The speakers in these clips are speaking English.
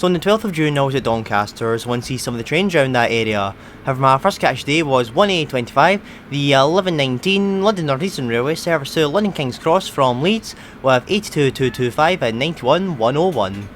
So on the 12th of June I was at Doncaster, so I went to see some of the trains around that area. However, my first catch today was 1A25, the 1119 London North Eastern Railway service to London King's Cross from Leeds with 82225 and 91101.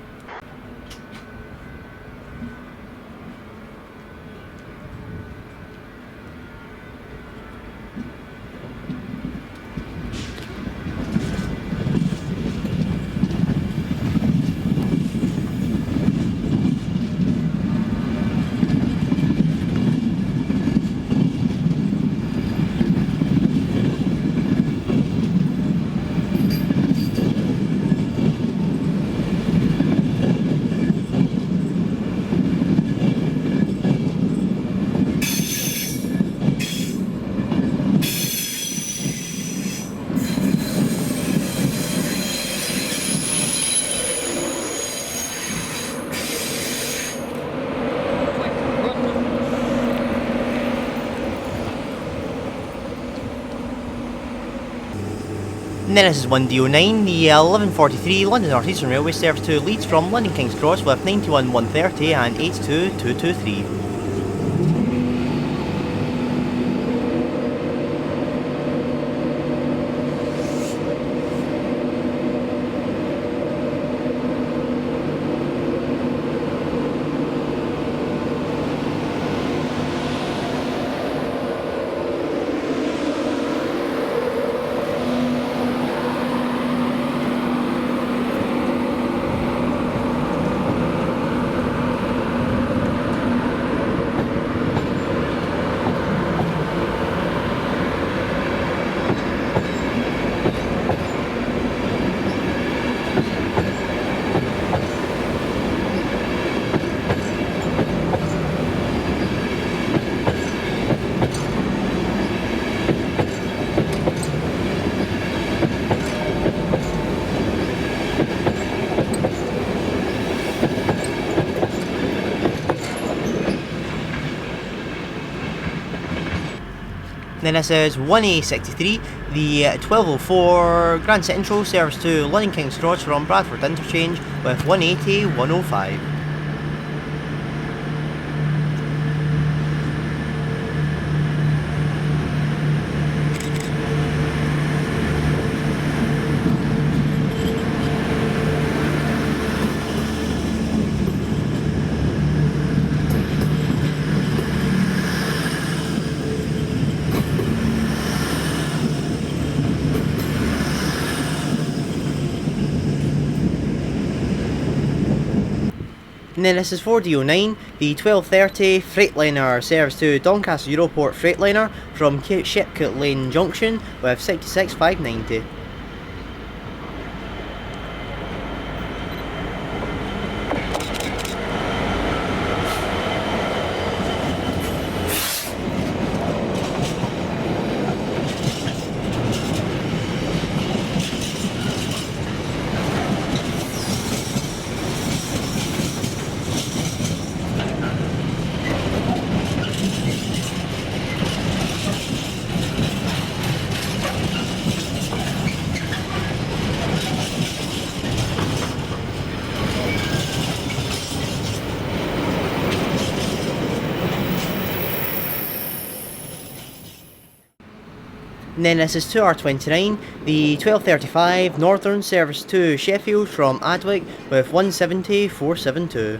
And then this is 1D09, the 1143 London North Eastern Railway service to Leeds from London King's Cross with 91130 and 82223. Then this is 1A63, the 1204 Grand Central service to London King's Cross from Bradford Interchange with 180 105. And then this is 4D09, the 1230 Freightliner service to Doncaster Europort Freightliner from Shipcote Lane Junction with 66590. And then this is 2R29, the 1235 Northern service to Sheffield from Adwick with 170 472.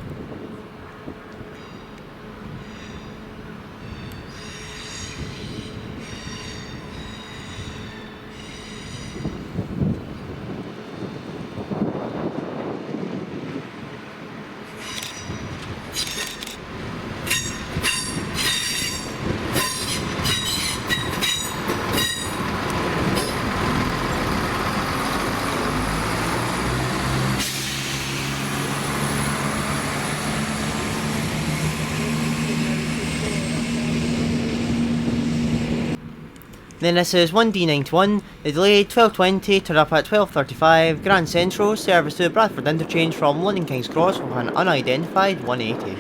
Then this is 1D91, the delayed 1220 turned up at 1235 Grand Central service to Bradford Interchange from London King's Cross with an unidentified 180.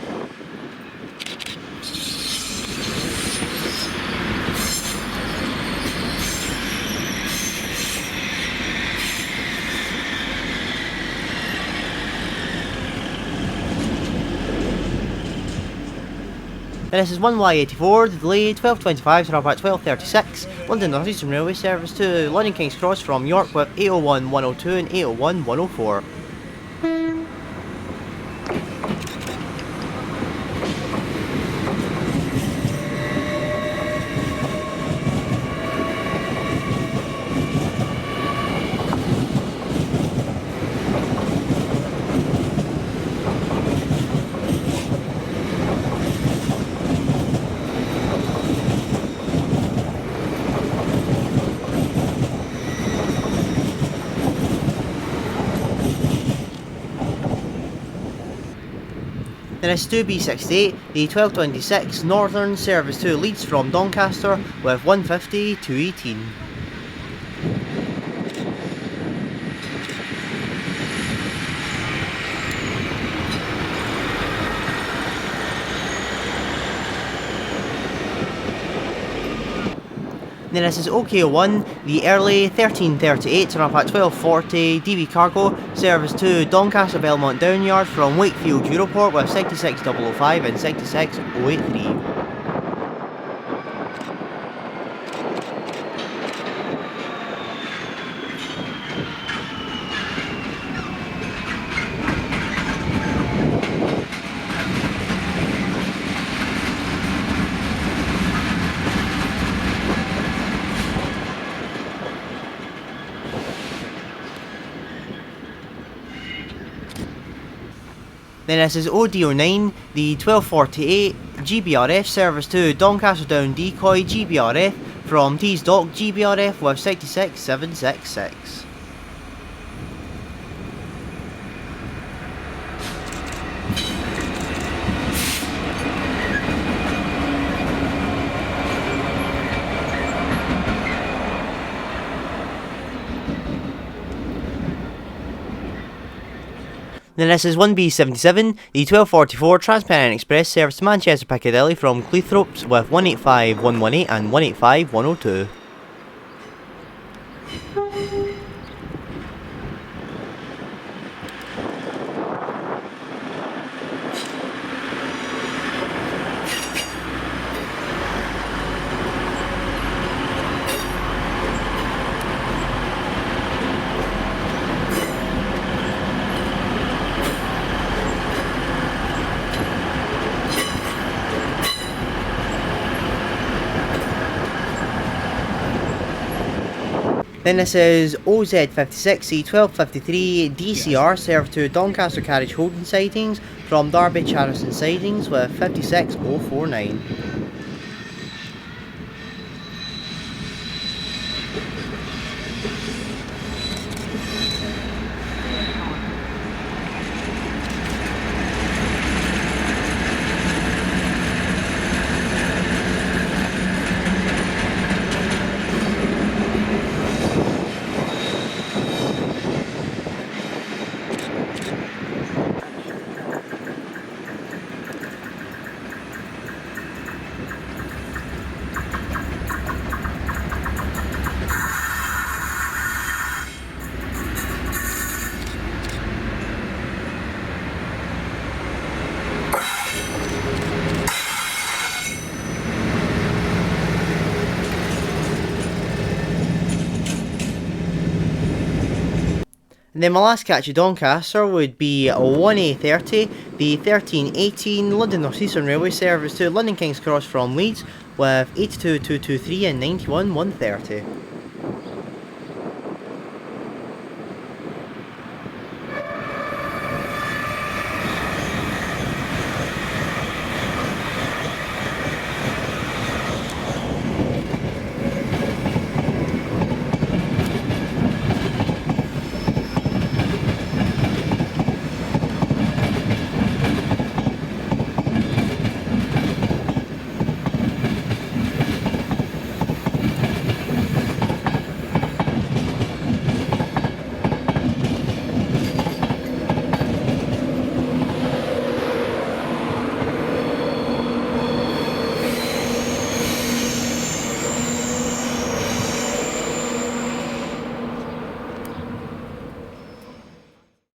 Then this is 1Y84, the delay 12.25 to about 12.36, London North Eastern Railway service to London King's Cross from York with 801 102 and 801 104. Then it's 2B68, the 1226 Northern service to Leeds from Doncaster with 150 218. Then this is OK01, the early 1338 to up at 1240 DB cargo service to Doncaster Belmont Downyard from Wakefield Europort with 66005 and 66083. Then this is OD09, the 1248 GBRF service to Doncaster Down Decoy GBRF from Tees Dock GBRF with 66766. Then this is 1B77, the 1244 Transpennine Express service to Manchester Piccadilly from Cleethorpes with 185 118 and 185 102. Then this is OZ56, the 1253 DCR served to Doncaster Carriage Holding sidings from Derby Charleston sidings with 56049. And then my last catch at Doncaster would be 1A30, the 1318 London North Eastern Railway service to London King's Cross from Leeds with 82223 and 91 130.